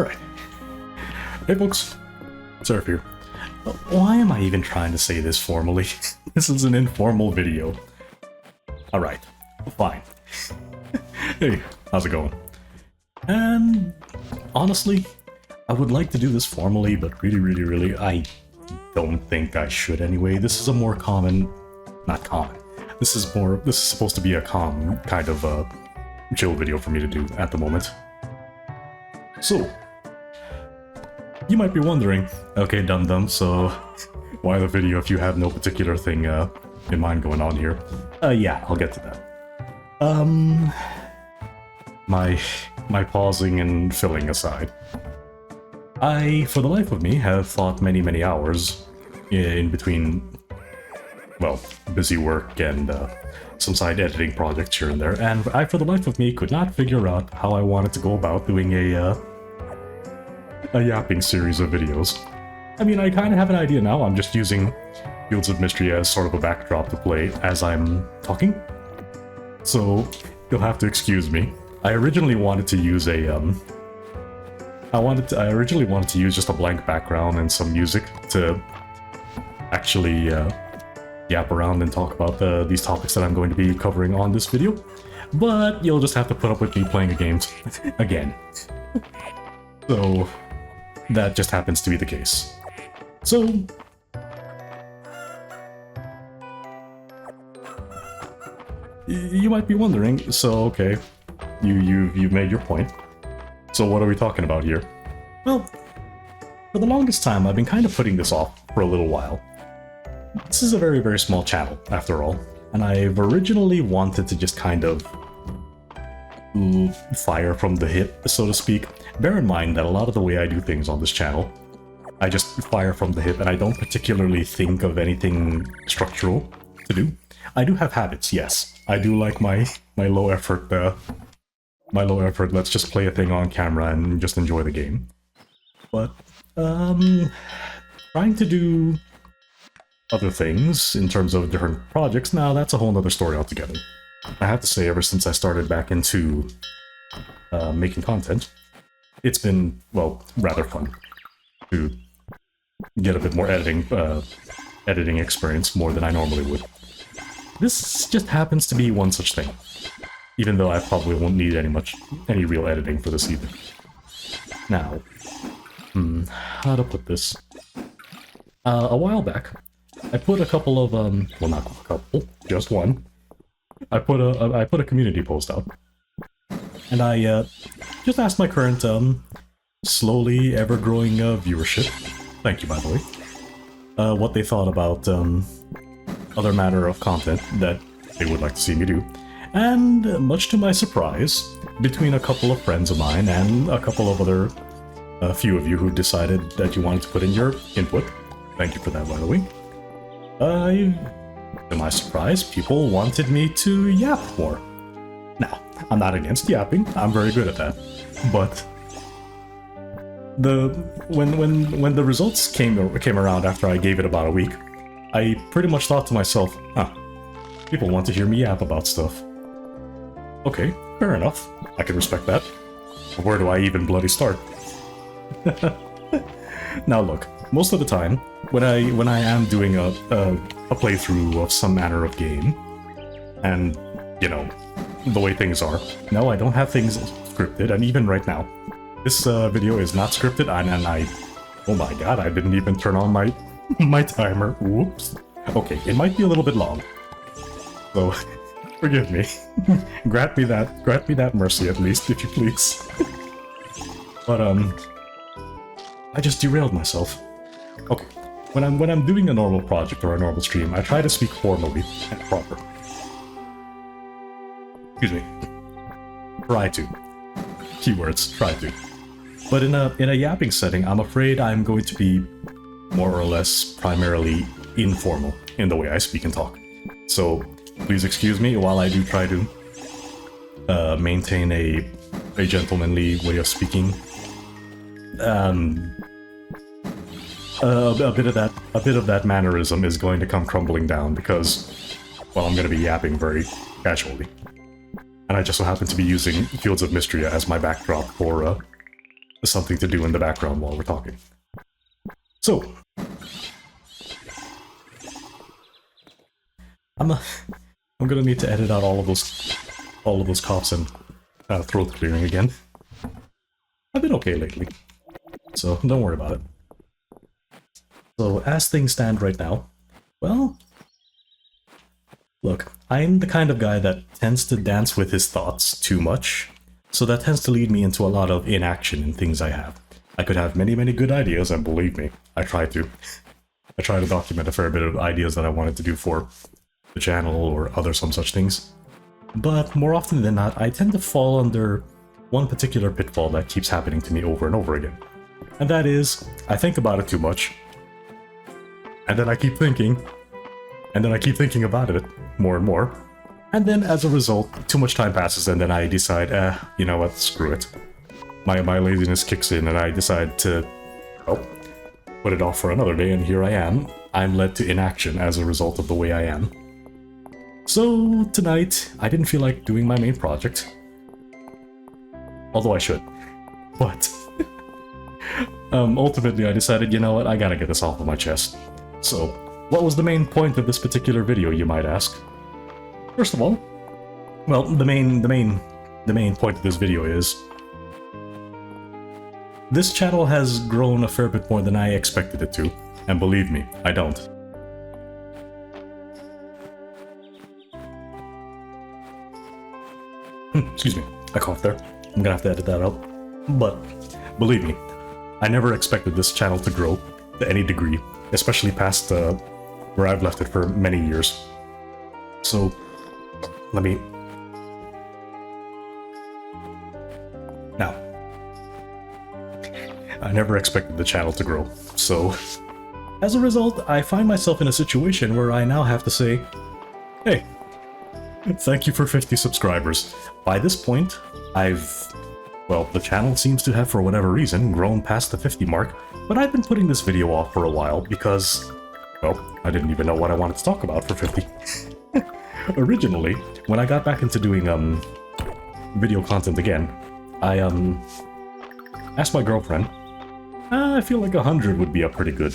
Alright. Hey folks, Surf here. Why am I even trying to say this formally? This is an informal video. Alright, fine. Hey, how's it going? And honestly, I would like to do this formally, but really, I don't think I should anyway. This is a more common... not common. This is supposed to be a calm kind of chill video for me to do at the moment. So, you might be wondering, okay, dum-dum, so why the video if you have no particular thing in mind going on here? Yeah, I'll get to that. My pausing and filling aside, I, for the life of me, have thought many hours in between, well, busy work and some side editing projects here and there, and I, for the life of me, could not figure out how I wanted to go about doing a yapping series of videos. I mean, I kind of have an idea now. I'm just using Fields of Mistria as sort of a backdrop to play as I'm talking. So, you'll have to excuse me. I originally wanted to use a, I originally wanted to use just a blank background and some music to actually yap around and talk about these topics that I'm going to be covering on this video. But you'll just have to put up with me playing a game again. So, that just happens to be the case. So, you might be wondering, so okay, you've made your point. So what are we talking about here? Well, for the longest time I've been kind of putting this off for a little while. This is a very small channel, after all, and I've originally wanted to just kind of fire from the hip, so to speak. Bear in mind that a lot of the way I do things on this channel, I just fire from the hip and I don't particularly think of anything structural to do. I do have habits, yes. I do like my low effort, let's just play a thing on camera and just enjoy the game. But, trying to do other things in terms of different projects, now that's a whole nother story altogether. I have to say, ever since I started back into making content, it's been, well, rather fun to get a bit more editing experience more than I normally would. This just happens to be one such thing, even though I probably won't need any real editing for this either. Now, how to put this? A while back, I put a couple of, well, not a couple, just one. I put a community post out, and I just asked my current slowly ever-growing viewership, thank you by the way, what they thought about other matter of content that they would like to see me do. And much to my surprise, between a couple of friends of mine and a couple of other few of you who decided that you wanted to put in your input, thank you for that by the way, to my surprise, people wanted me to yap more. Now, I'm not against yapping, I'm very good at that, but when the results came around after I gave it about a week, I pretty much thought to myself, people want to hear me yap about stuff. Okay, fair enough, I can respect that. But where do I even bloody start? Now look, most of the time, when I am doing a playthrough of some manner of game, and, you know, the way things are, no, I don't have things scripted, and even right now, this video is not scripted, and I, oh my god, I didn't even turn on my timer, whoops. Okay, it might be a little bit long, so forgive me. grant me that mercy at least, if you please. But I just derailed myself. Okay, when I'm doing a normal project or a normal stream, I try to speak formally and proper. Excuse me. Try to. Keywords, try to. But in a yapping setting, I'm afraid I'm going to be more or less primarily informal in the way I speak and talk. So please excuse me while I do try to maintain a gentlemanly way of speaking. A bit of that mannerism is going to come crumbling down because, well, I'm going to be yapping very casually. And I just so happen to be using Fields of Mistria as my backdrop for something to do in the background while we're talking. So, I'm gonna need to edit out all of those coughs and throat clearing again. I've been okay lately, so don't worry about it. So as things stand right now, well, look, I'm the kind of guy that tends to dance with his thoughts too much, so that tends to lead me into a lot of inaction in things I have. I could have many, many good ideas, and believe me, I try to. I try to document a fair bit of ideas that I wanted to do for the channel or other some such things. But more often than not, I tend to fall under one particular pitfall that keeps happening to me over and over again. And that is, I think about it too much, and then I keep thinking, and then I keep thinking about it more and more, and then as a result, too much time passes and then I decide, you know what, screw it. My laziness kicks in and I decide to, well, put it off for another day, and here I am. I'm led to inaction as a result of the way I am. So tonight, I didn't feel like doing my main project. Although I should. But ultimately I decided, you know what, I gotta get this off of my chest. So, what was the main point of this particular video, you might ask? First of all, well, the main point of this video is this channel has grown a fair bit more than I expected it to, and believe me, I don't. Excuse me, I coughed there. I'm gonna have to edit that out. But, believe me, I never expected this channel to grow to any degree, especially past where I've left it for many years. So, let me... Now, I never expected the channel to grow, so as a result, I find myself in a situation where I now have to say, hey, thank you for 50 subscribers. By this point, well, the channel seems to have, for whatever reason, grown past the 50 mark, but I've been putting this video off for a while because, well, I didn't even know what I wanted to talk about for 50. Originally, when I got back into doing video content again, I asked my girlfriend, I feel like 100 would be a pretty good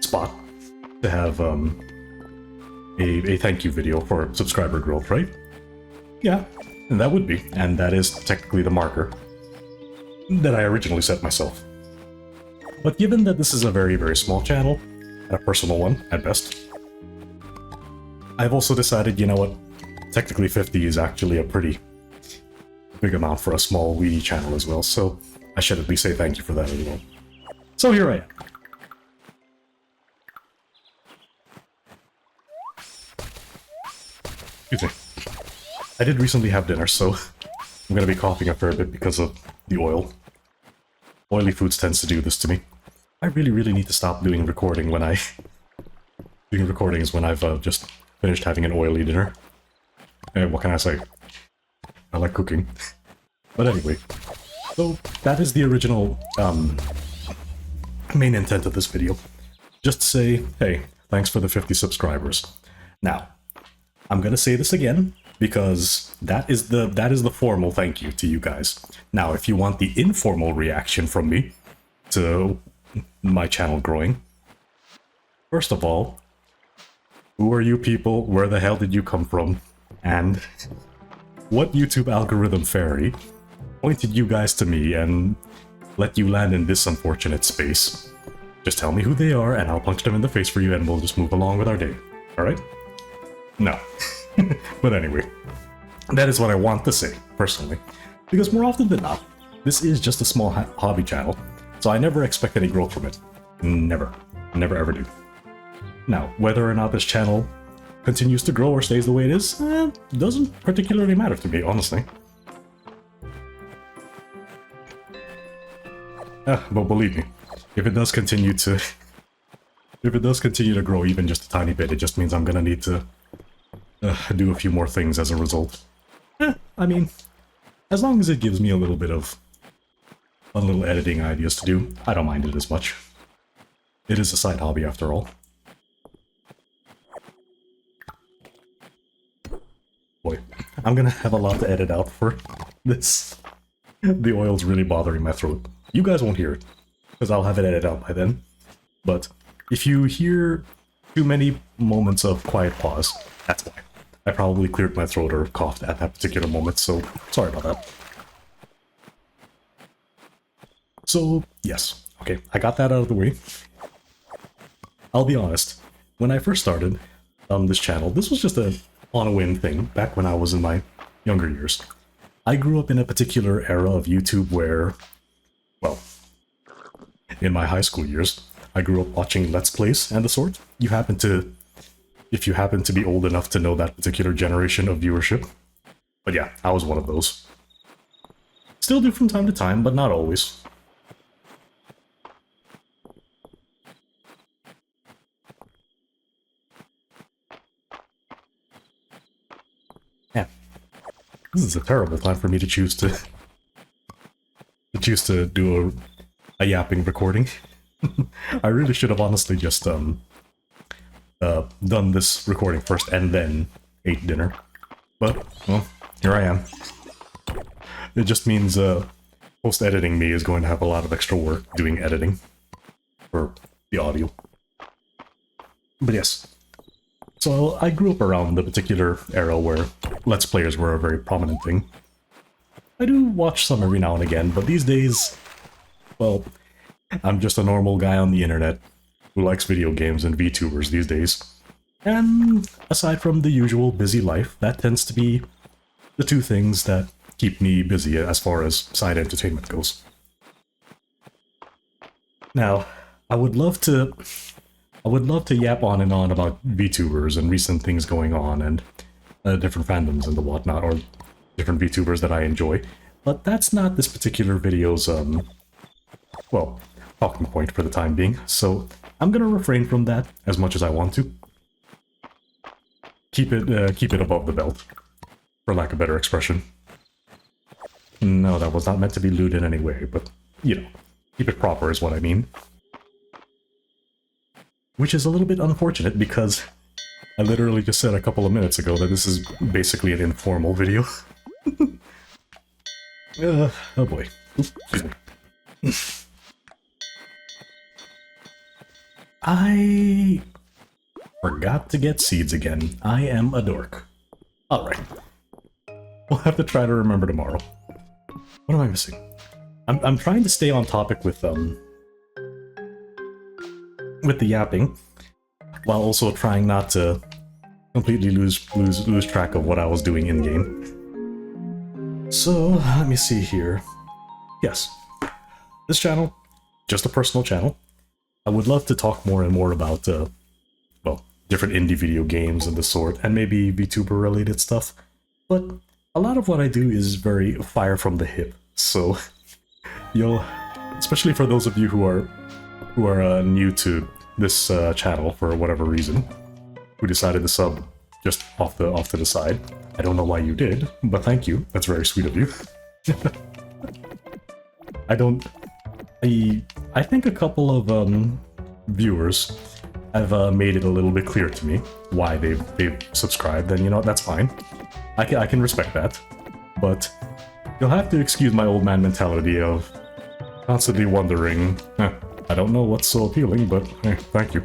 spot to have a thank you video for subscriber growth, right? Yeah, that would be, and that is technically the marker that I originally set myself. But given that this is a very, very small channel, and a personal one at best, I've also decided, you know what, technically 50 is actually a pretty big amount for a small, weedy channel as well, so I should at least say thank you for that as well. So here I am. Excuse me. I did recently have dinner, so I'm gonna be coughing a fair bit because of the oil. Oily foods tends to do this to me. I really, really need to stop doing recording when doing recordings when I've just finished having an oily dinner. What can I say? I like cooking. But anyway, so that is the original main intent of this video. Just to say, hey, thanks for the 50 subscribers. Now, I'm gonna say this again, because that is the formal thank you to you guys. Now, if you want the informal reaction from me to my channel growing, first of all, who are you people? Where the hell did you come from? And what YouTube algorithm fairy pointed you guys to me and let you land in this unfortunate space? Just tell me who they are and I'll punch them in the face for you and we'll just move along with our day. Alright? No. But anyway, that is what I want to say, personally. Because more often than not, this is just a small hobby channel, so I never expect any growth from it. Never. Never ever do. Now, whether or not this channel continues to grow or stays the way it is, doesn't particularly matter to me, honestly. But believe me, if it does continue to grow even just a tiny bit, it just means I'm gonna need to do a few more things as a result. I mean, as long as it gives me a little editing ideas to do, I don't mind it as much. It is a side hobby after all. Boy, I'm gonna have a lot to edit out for this. The oil's really bothering my throat. You guys won't hear it, because I'll have it edited out by then. But if you hear too many moments of quiet pause, that's why. I probably cleared my throat or coughed at that particular moment, so sorry about that. So, yes. Okay, I got that out of the way. I'll be honest, when I first started this channel, this was just a on-a-whim thing back when I was in my younger years. I grew up in a particular era of YouTube where, well, in my high school years, I grew up watching Let's Plays and the sort. If you happen to be old enough to know that particular generation of viewership. But yeah, I was one of those. Still do from time to time, but not always. Yeah. This is a terrible time for me to choose to do a yapping recording. I really should have honestly just done this recording first and then ate dinner. But, well, here I am. It just means post-editing me is going to have a lot of extra work doing editing for the audio. But yes. So I grew up around the particular era where Let's Players were a very prominent thing. I do watch some every now and again, but these days, well, I'm just a normal guy on the internet who likes video games and VTubers these days. And aside from the usual busy life, that tends to be the two things that keep me busy as far as side entertainment goes. Now, I would love to yap on and on about VTubers and recent things going on and different fandoms and the whatnot, or different VTubers that I enjoy, but that's not this particular video's, well, talking point for the time being, so I'm gonna refrain from that as much as I want to. Keep it above the belt, for lack of better expression. No, that was not meant to be lewd in any way, but, you know, keep it proper is what I mean. Which is a little bit unfortunate because I literally just said a couple of minutes ago that this is basically an informal video. Oh boy. Oops, excuse me. I forgot to get seeds again. I am a dork. Alright. We'll have to try to remember tomorrow. What am I missing? I'm trying to stay on topic with the yapping, while also trying not to completely lose track of what I was doing in game. So let me see here. Yes, this channel, just a personal channel. I would love to talk more and more about well, different indie video games and the sort, and maybe VTuber related stuff. But a lot of what I do is very fire from the hip. So you'll, especially for those of you who are new to this channel for whatever reason, who decided to sub just off to the side. I don't know why you did, but thank you. That's very sweet of you. I think a couple of viewers have made it a little bit clear to me why they've subscribed, and you know, that's fine. I can respect that, but you'll have to excuse my old man mentality of constantly wondering, I don't know what's so appealing, but hey, thank you.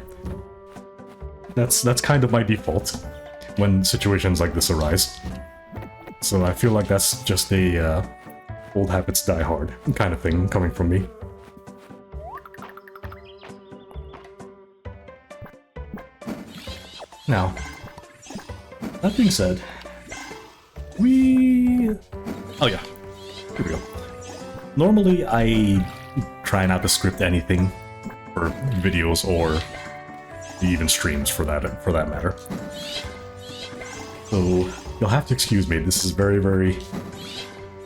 That's kind of my default when situations like this arise. So I feel like that's just a old habits die hard kind of thing coming from me. Now, that being said, oh yeah, here we go. Normally I try not to script anything for videos or even streams for that matter. So you'll have to excuse me. This is very, very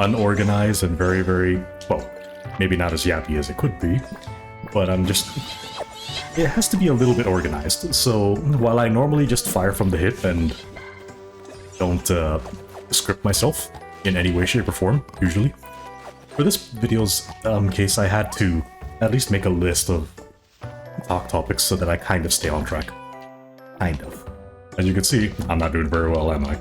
unorganized and very, very, well, maybe not as yappy as it could be, but it has to be a little bit organized. So while I normally just fire from the hip and don't script myself in any way, shape, or form, usually, for this video's case, I had to at least make a list of talk topics so that I kind of stay on track. Kind of. As you can see, I'm not doing very well, am I?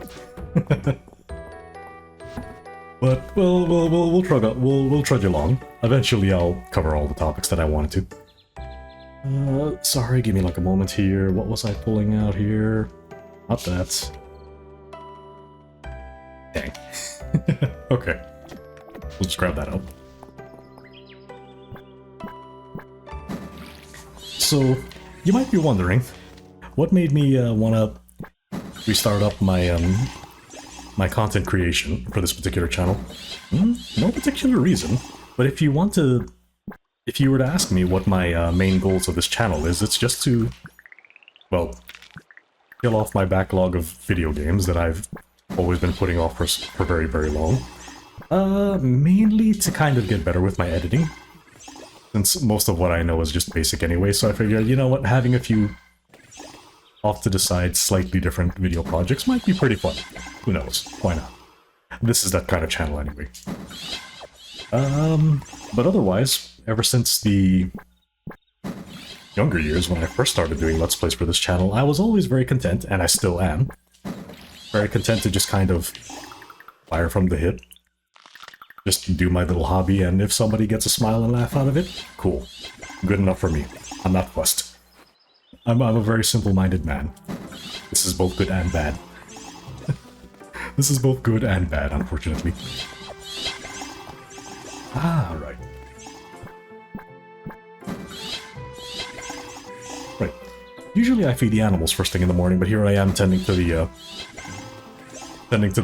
But we'll trudge along. Eventually, I'll cover all the topics that I wanted to. Sorry, give me like a moment here. What was I pulling out here? Not that. Dang. Okay. We'll just grab that out. So, you might be wondering, what made me want to restart up my my content creation for this particular channel? No particular reason, but if you were to ask me what my main goals of this channel is, it's just to, well, kill off my backlog of video games that I've always been putting off for very, very long. Mainly to kind of get better with my editing, since most of what I know is just basic anyway, so I figured, you know what, having a few off to the side, slightly different video projects might be pretty fun. Who knows? Why not? This is that kind of channel anyway. But otherwise, ever since the younger years when I first started doing Let's Plays for this channel, I was always very content, and I still am, very content to just kind of fire from the hip. Just do my little hobby, and if somebody gets a smile and laugh out of it, cool. Good enough for me. I'm not fussed. I'm a very simple-minded man. This is both good and bad. This is both good and bad, unfortunately. Ah, right. Right. Usually I feed the animals first thing in the morning, but here I am tending to the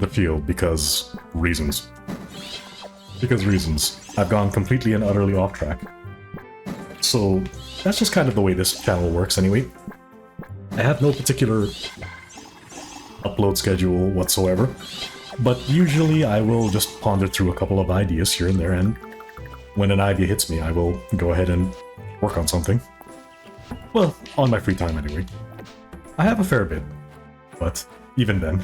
field because reasons. Because reasons. I've gone completely and utterly off track. So, that's just kind of the way this channel works anyway. I have no particular upload schedule whatsoever, but usually I will just ponder through a couple of ideas here and there, and when an idea hits me, I will go ahead and work on something. Well, on my free time anyway. I have a fair bit, but even then.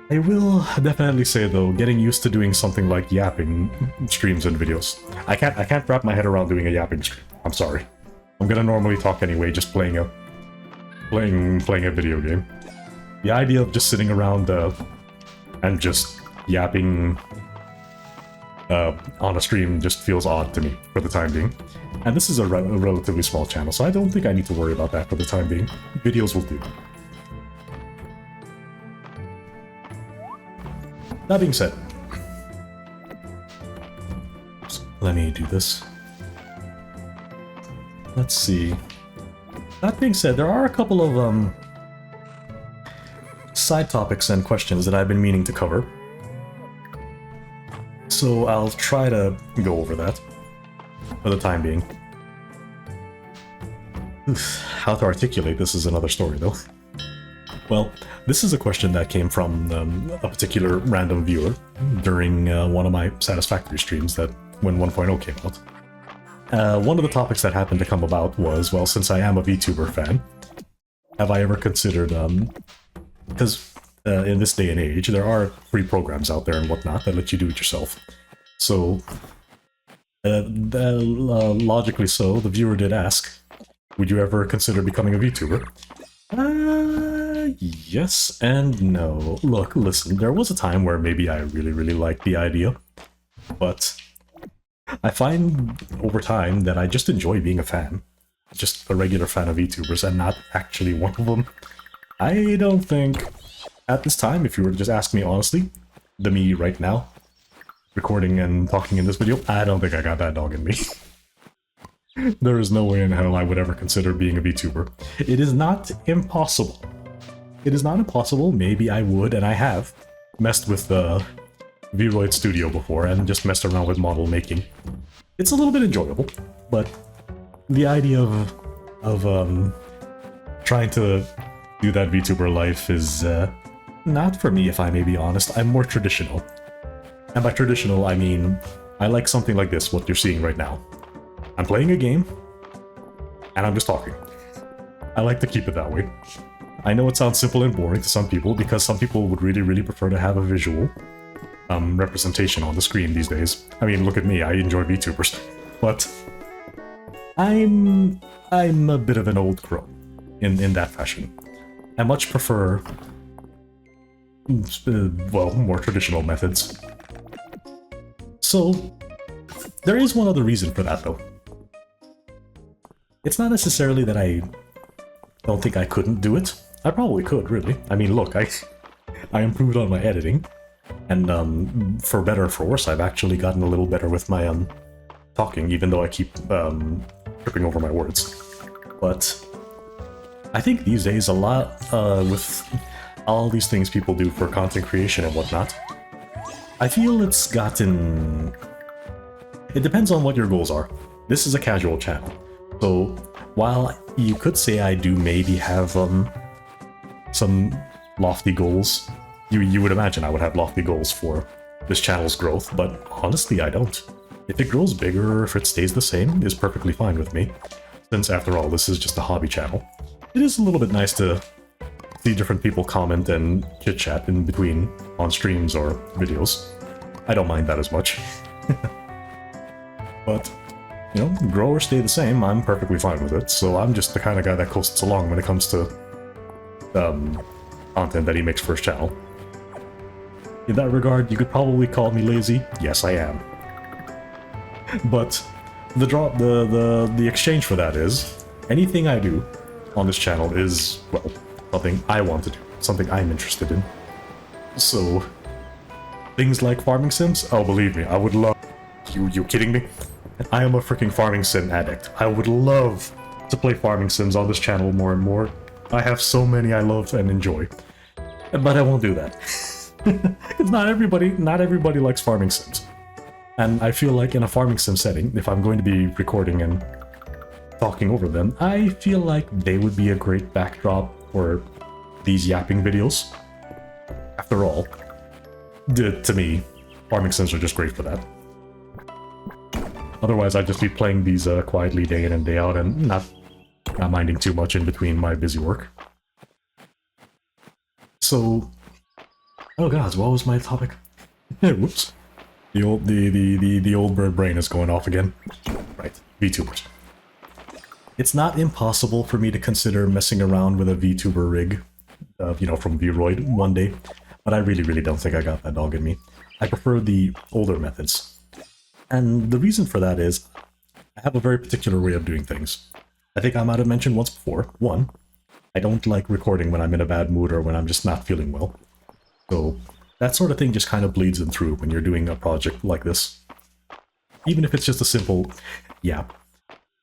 I will definitely say though, getting used to doing something like yapping streams and videos. I can't wrap my head around doing a yapping stream. I'm sorry. I'm gonna normally talk anyway, just playing a video game. The idea of just sitting around and just yapping on a stream just feels odd to me for the time being. And this is a relatively small channel, so I don't think I need to worry about that for the time being. Videos will do. That being said, let me do this. Let's see. That being said, there are a couple of side topics and questions that I've been meaning to cover. So I'll try to go over that for the time being. Oof, how to articulate this is another story though. Well, this is a question that came from a particular random viewer during one of my Satisfactory streams that when 1.0 came out. One of the topics that happened to come about was, well, since I am a VTuber fan, have I ever considered, because in this day and age, there are free programs out there and whatnot that let you do it yourself. So, logically so, the viewer did ask, would you ever consider becoming a VTuber? Yes and no. Look, listen, there was a time where maybe I really liked the idea, but I find over time that I just enjoy being a fan. Just a regular fan of VTubers and not actually one of them. I don't think, at this time, if you were to just ask me honestly, the me right now, recording and talking in this video, I don't think I got that dog in me. There is no way in hell I would ever consider being a VTuber. It is not impossible. It is not impossible, maybe I would, and I have messed with the Vroid Studio before and just messed around with model making. It's a little bit enjoyable, but the idea of trying to do that VTuber life is not for me, if I may be honest. I'm more traditional. And by traditional, I mean, I like something like this, what you're seeing right now. I'm playing a game, and I'm just talking. I like to keep it that way. I know it sounds simple and boring to some people, because some people would really prefer to have a visual representation on the screen these days. I mean, look at me, I enjoy VTubers. But I'm a bit of an old crow in that fashion. I much prefer well, more traditional methods. So, there is one other reason for that, though. It's not necessarily that I don't think I couldn't do it. I probably could, really. I mean, look, I improved on my editing, and for better or for worse, I've actually gotten a little better with my talking, even though I keep tripping over my words. But I think these days a lot with all these things people do for content creation and whatnot, I feel it's gotten... It depends on what your goals are. This is a casual channel, so while you could say I do maybe have some lofty goals, you would imagine I would have lofty goals for this channel's growth, but honestly I don't. If it grows bigger or if it stays the same is perfectly fine with me, since after all this is just a hobby channel. It is a little bit nice to see different people comment and chit-chat in between on streams or videos. I don't mind that as much. But, you know, grow or stay the same, I'm perfectly fine with it, so I'm just the kind of guy that coasts along when it comes to content that he makes for his channel. In that regard, you could probably call me lazy. Yes, I am. But the exchange for that is anything I do on this channel is, well, something I want to do, something I'm interested in. So things like farming sims, oh believe me, I would love... You kidding me? I am a freaking farming sim addict. I would love to play farming sims on this channel more and more. I have so many I love and enjoy, but I won't do that. Because not everybody likes farming sims. And I feel like in a farming sim setting, if I'm going to be recording and talking over them, I feel like they would be a great backdrop for these yapping videos. After all, to me, farming sims are just great for that. Otherwise, I'd just be playing these quietly day in and day out and not minding too much in between my busy work. So, oh god, what was my topic? Whoops. The old bird brain is going off again. Right, VTubers. It's not impossible for me to consider messing around with a VTuber rig, you know, from Vroid one day, but I really don't think I got that dog in me. I prefer the older methods. And the reason for that is, I have a very particular way of doing things. I think I might have mentioned once before. One, I don't like recording when I'm in a bad mood or when I'm just not feeling well. So that sort of thing just kind of bleeds in through when you're doing a project like this. Even if it's just a simple yap.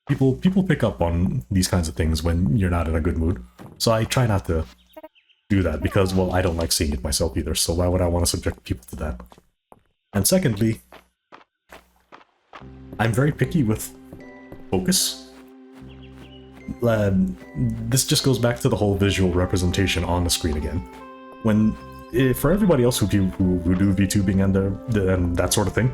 People pick up on these kinds of things when you're not in a good mood. So I try not to do that because, well, I don't like seeing it myself either, so why would I want to subject people to that? And secondly, I'm very picky with focus. This just goes back to the whole visual representation on the screen again. For everybody else who do VTubing and that sort of thing,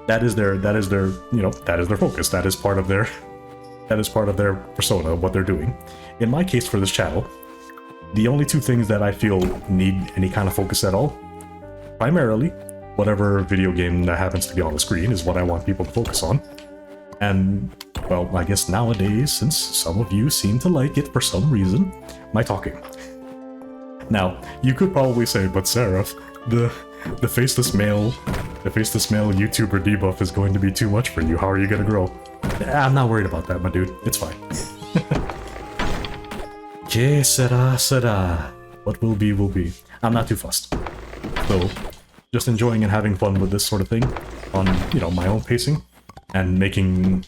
that is their focus. That is part of their persona, what they're doing. In my case for this channel, the only two things that I feel need any kind of focus at all, primarily, whatever video game that happens to be on the screen is what I want people to focus on. And, well, I guess nowadays, since some of you seem to like it for some reason, my talking. Now, you could probably say, but Seraph, the faceless male YouTuber debuff is going to be too much for you. How are you gonna grow? I'm not worried about that, my dude. It's fine. Que sera, sera. What will be, will be. I'm not too fussed. So, just enjoying and having fun with this sort of thing on, you know, my own pacing, and making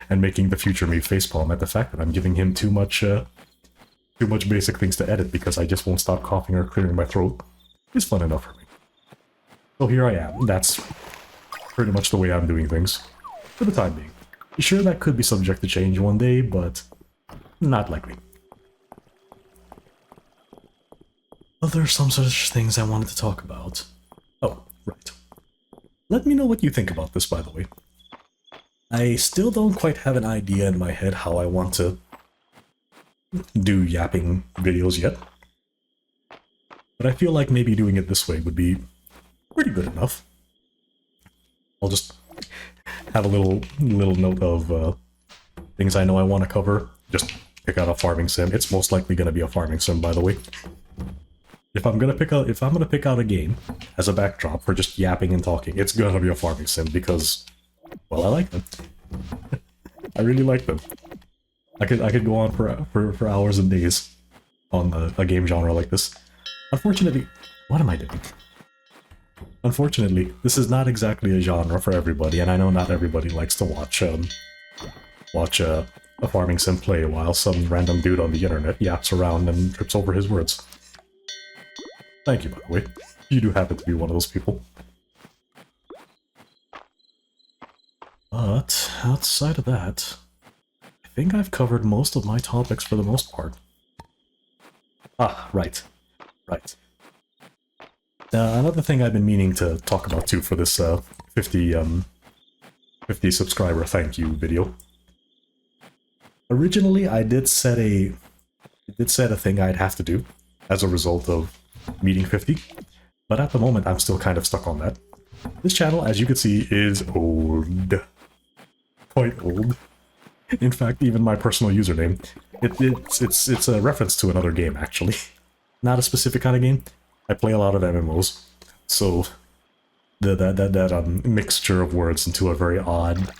the future me facepalm at the fact that I'm giving him too much basic things to edit because I just won't stop coughing or clearing my throat is fun enough for me. So here I am. That's pretty much the way I'm doing things for the time being. Sure, that could be subject to change one day, but not likely. Well, there are some such things I wanted to talk about. Oh, right. Let me know what you think about this, by the way. I still don't quite have an idea in my head how I want to do yapping videos yet. But I feel like maybe doing it this way would be pretty good enough. I'll just have a little note of things I know I want to cover. Just pick out a farming sim. It's most likely going to be a farming sim, by the way. If I'm gonna pick out a game as a backdrop for just yapping and talking, it's gonna be a farming sim because, well, I like them. I really like them. I could go on for hours and days on a game genre like this. Unfortunately, what am I doing? Unfortunately, this is not exactly a genre for everybody, and I know not everybody likes to watch a farming sim play while some random dude on the internet yaps around and trips over his words. Thank you, by the way. You do happen to be one of those people. But outside of that, I think I've covered most of my topics for the most part. Ah, right. Right. Another thing I've been meaning to talk about too for this 50 subscriber thank you video. Originally, I did set a thing I'd have to do as a result of meeting 50, but at the moment I'm still kind of stuck on that. This channel, as you can see, is old. Quite old. In fact, even my personal username, it's a reference to another game actually. Not a specific kind of game. I play a lot of MMOs, so that mixture of words into a very odd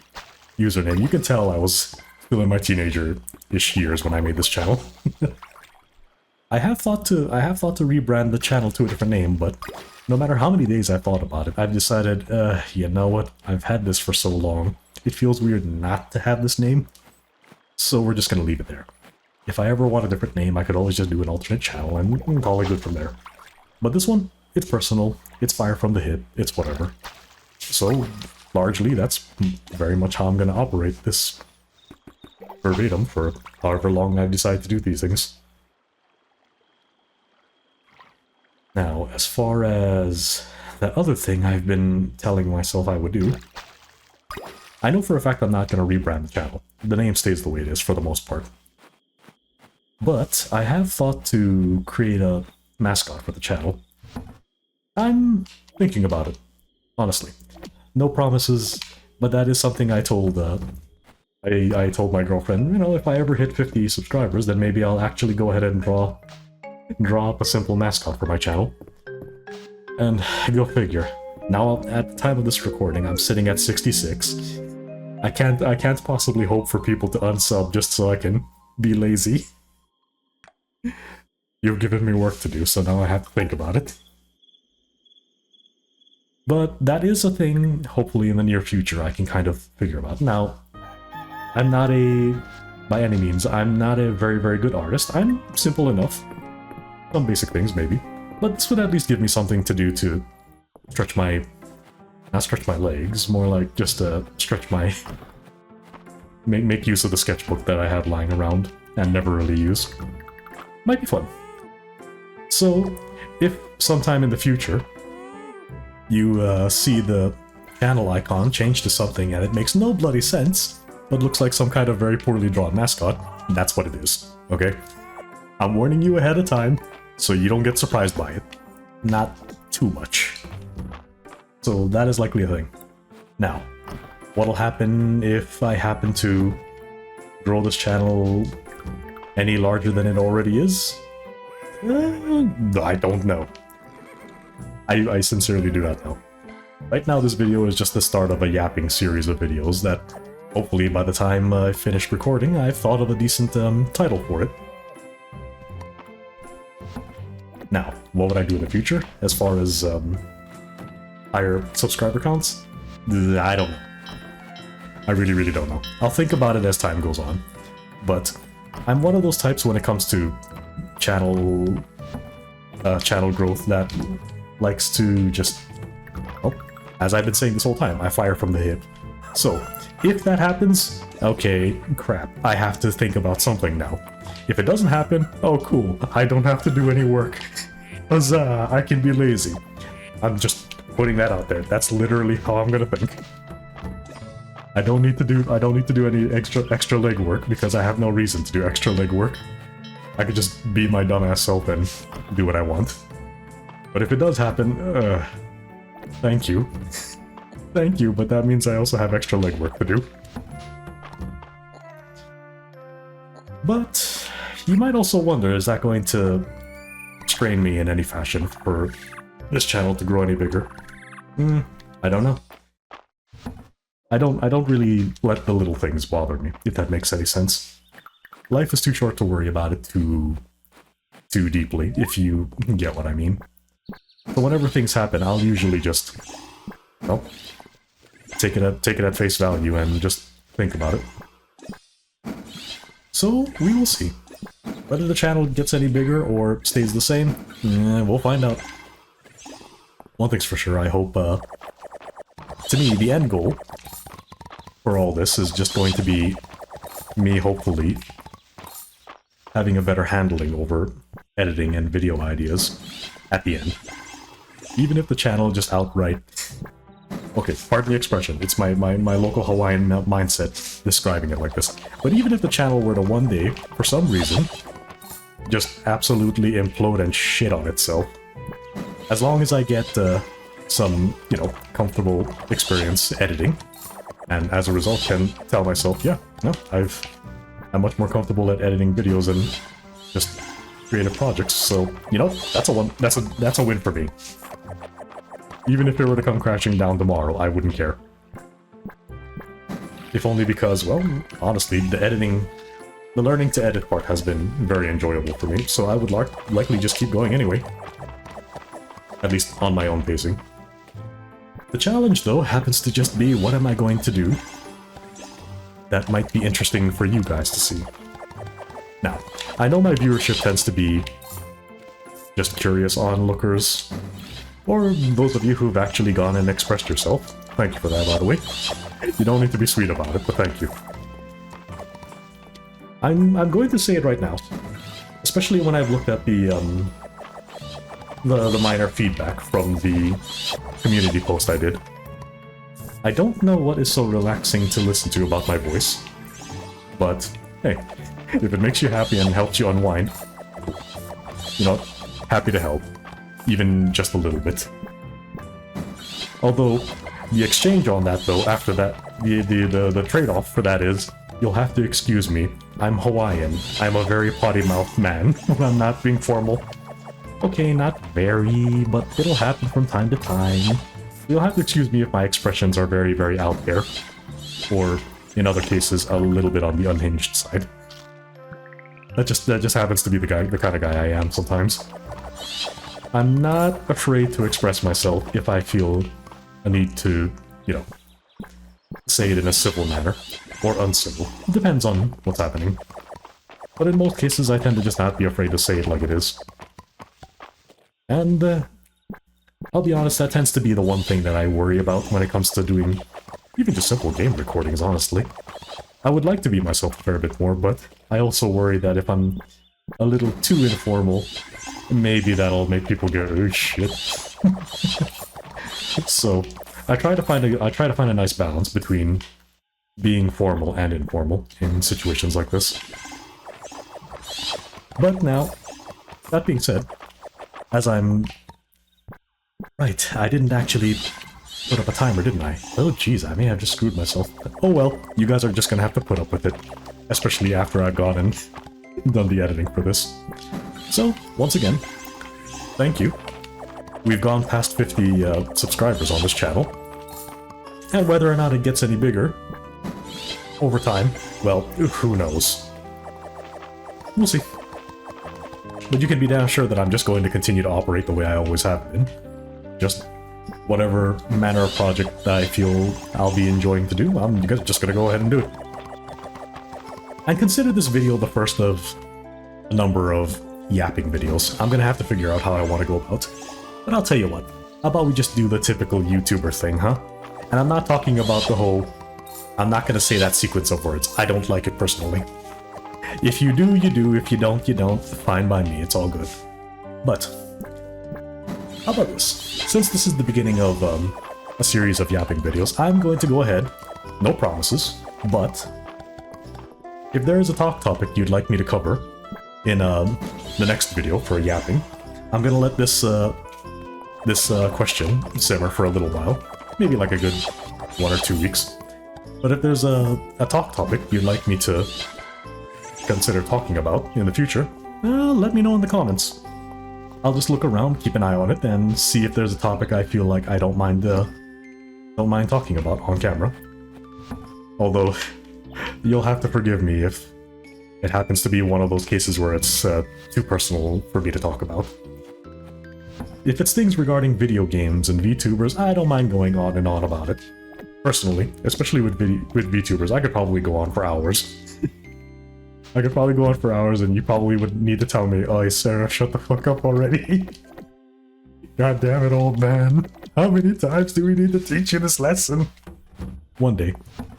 username. You can tell I was still in my teenager-ish years when I made this channel. I have thought to rebrand the channel to a different name, but no matter how many days I've thought about it, I've decided, you know what? I've had this for so long. It feels weird not to have this name, so we're just gonna leave it there. If I ever want a different name, I could always just do an alternate channel and call it good from there. But this one, it's personal, it's fire from the hip, it's whatever. So, largely, that's very much how I'm gonna operate this verbatim for however long I've decided to do these things. Now, as far as that other thing I've been telling myself I would do, I know for a fact I'm not going to rebrand the channel. The name stays the way it is for the most part. But I have thought to create a mascot for the channel. I'm thinking about it, honestly. No promises, but that is something I told I told my girlfriend, you know, if I ever hit 50 subscribers, then maybe I'll actually go ahead and draw up a simple mascot for my channel. And go figure. Now, at the time of this recording, I'm sitting at 66. I can't possibly hope for people to unsub just so I can be lazy. You've given me work to do, so now I have to think about it. But that is a thing, hopefully in the near future, I can kind of figure out. Now, I'm not by any means, I'm not a very, very good artist. I'm simple enough. Some basic things, maybe. But this would at least give me something to do to stretch my... not stretch my legs, more like just stretch my... make use of the sketchbook that I had lying around and never really use. Might be fun. So, if sometime in the future you see the channel icon change to something and it makes no bloody sense, but looks like some kind of very poorly drawn mascot, that's what it is, okay? I'm warning you ahead of time, so you don't get surprised by it. Not too much. So that is likely a thing. Now, what'll happen if I happen to grow this channel any larger than it already is? I don't know. I sincerely do not know. Right now this video is just the start of a yapping series of videos that hopefully by the time I finish recording I've thought of a decent title for it. Now, what would I do in the future as far as higher subscriber counts? I don't know. I really, really don't know. I'll think about it as time goes on. But I'm one of those types when it comes to channel growth that likes to just, well, as I've been saying this whole time, I fire from the hip. So, if that happens, okay, crap, I have to think about something now. If it doesn't happen, oh cool, I don't have to do any work. Huzzah, I can be lazy. I'm just putting that out there. That's literally how I'm gonna think. I don't need to do any extra leg work because I have no reason to do extra leg work. I could just be my dumbass self and do what I want. But if it does happen, thank you. Thank you, but that means I also have extra leg work to do. But you might also wonder, is that going to constrain me in any fashion for this channel to grow any bigger. I don't know. I don't really let the little things bother me, if that makes any sense. Life is too short to worry about it too deeply, if you get what I mean. So whenever things happen, I'll usually just, well, take it at face value and just think about it. So we will see. Whether the channel gets any bigger or stays the same, we'll find out. One thing's for sure, I hope, to me, the end goal for all this is just going to be me, hopefully, having a better handling over editing and video ideas at the end. Even if the channel just outright... Okay, pardon the expression, it's my local Hawaiian mindset describing it like this. But even if the channel were to one day, for some reason, just absolutely implode and shit on itself, as long as I get some, you know, comfortable experience editing, and as a result can tell myself, yeah, no, I'm much more comfortable at editing videos than just creative projects, so, you know, that's a win for me. Even if it were to come crashing down tomorrow, I wouldn't care. If only because, well, honestly, the learning to edit part has been very enjoyable for me, so I would likely just keep going anyway. At least on my own pacing. The challenge, though, happens to just be what am I going to do that might be interesting for you guys to see. Now, I know my viewership tends to be just curious onlookers, or those of you who've actually gone and expressed yourself. Thank you for that, by the way. You don't need to be sweet about it, but thank you. I'm going to say it right now, especially when I've looked at the minor feedback from the community post I did. I don't know what is so relaxing to listen to about my voice, but hey, if it makes you happy and helps you unwind, you know, happy to help. Even just a little bit. Although, the exchange on that though, after that, the trade-off for that is, you'll have to excuse me, I'm Hawaiian, I'm a very potty-mouthed man, I'm not being formal. Okay, not very, but it'll happen from time to time. You'll have to excuse me if my expressions are very, very out there. Or, in other cases, a little bit on the unhinged side. That just happens to be the kind of guy I am sometimes. I'm not afraid to express myself if I feel a need to, you know, say it in a civil manner, or uncivil. It depends on what's happening. But in most cases, I tend to just not be afraid to say it like it is. And, I'll be honest, that tends to be the one thing that I worry about when it comes to doing even just simple game recordings, honestly. I would like to be myself a fair bit more, but I also worry that if I'm a little too informal, maybe that'll make people go, oh shit. So, I try to find a nice balance between being formal and informal in situations like this. But now, that being said, as I'm... Right, I didn't actually put up a timer, didn't I? Oh jeez, I may have just screwed myself. Oh well, you guys are just gonna have to put up with it. Especially after I've gone and done the editing for this. So, once again, thank you. We've gone past 50 subscribers on this channel. And whether or not it gets any bigger over time, well, who knows. We'll see. But you can be damn sure that I'm just going to continue to operate the way I always have been. Just whatever manner of project that I feel I'll be enjoying to do, I'm just gonna go ahead and do it. And consider this video the first of a number of yapping videos. I'm gonna have to figure out how I want to go about. But I'll tell you what, how about we just do the typical YouTuber thing, huh? And I'm not talking about the whole... I'm not gonna say that sequence of words. I don't like it personally. If you do, you do. If you don't, you don't. Fine by me. It's all good. But, how about this? Since this is the beginning of a series of yapping videos, I'm going to go ahead, no promises, but if there is a talk topic you'd like me to cover in the next video for yapping, I'm gonna let this question simmer for a little while, maybe like a good 1 or 2 weeks. But if there's a talk topic you'd like me to consider talking about in the future, let me know in the comments. I'll just look around, keep an eye on it, and see if there's a topic I feel like I don't mind talking about on camera. Although, you'll have to forgive me if it happens to be one of those cases where it's too personal for me to talk about. If it's things regarding video games and VTubers, I don't mind going on and on about it. Personally, especially with VTubers, I could probably go on for hours. I could probably go on for hours and you probably would need to tell me, "Oh, Sarah, shut the fuck up already." God damn it, old man. How many times do we need to teach you this lesson? One day.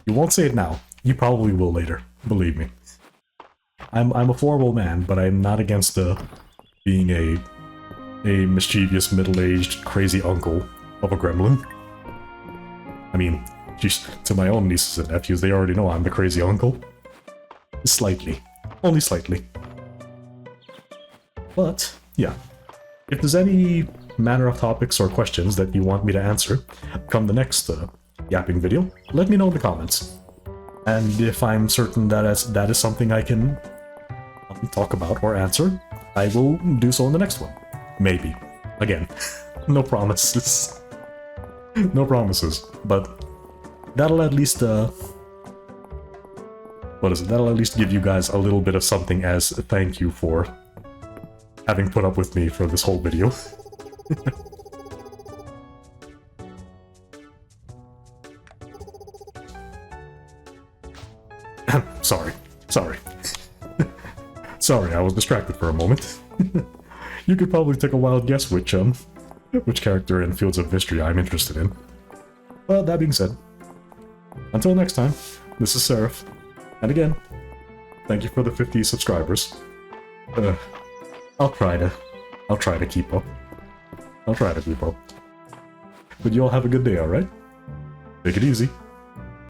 You won't say it now. You probably will later. Believe me. I'm a horrible man, but I'm not against being a mischievous, middle-aged, crazy uncle of a gremlin. I mean, geez, to my own nieces and nephews, they already know I'm the crazy uncle. Slightly. Only slightly. But, yeah. If there's any manner of topics or questions that you want me to answer come the next yapping video, let me know in the comments. And if I'm certain that is something I can talk about or answer, I will do so in the next one. Maybe. Again, no promises. No promises, but that'll at least that'll at least give you guys a little bit of something as a thank you for having put up with me for this whole video. Sorry. Sorry, I was distracted for a moment. You could probably take a wild guess which character in Fields of Mistria I'm interested in. But that being said, until next time, this is Seraph, and again, thank you for the 50 subscribers. I'll try to keep up. I'll try to keep up. But you all have a good day, alright? Take it easy.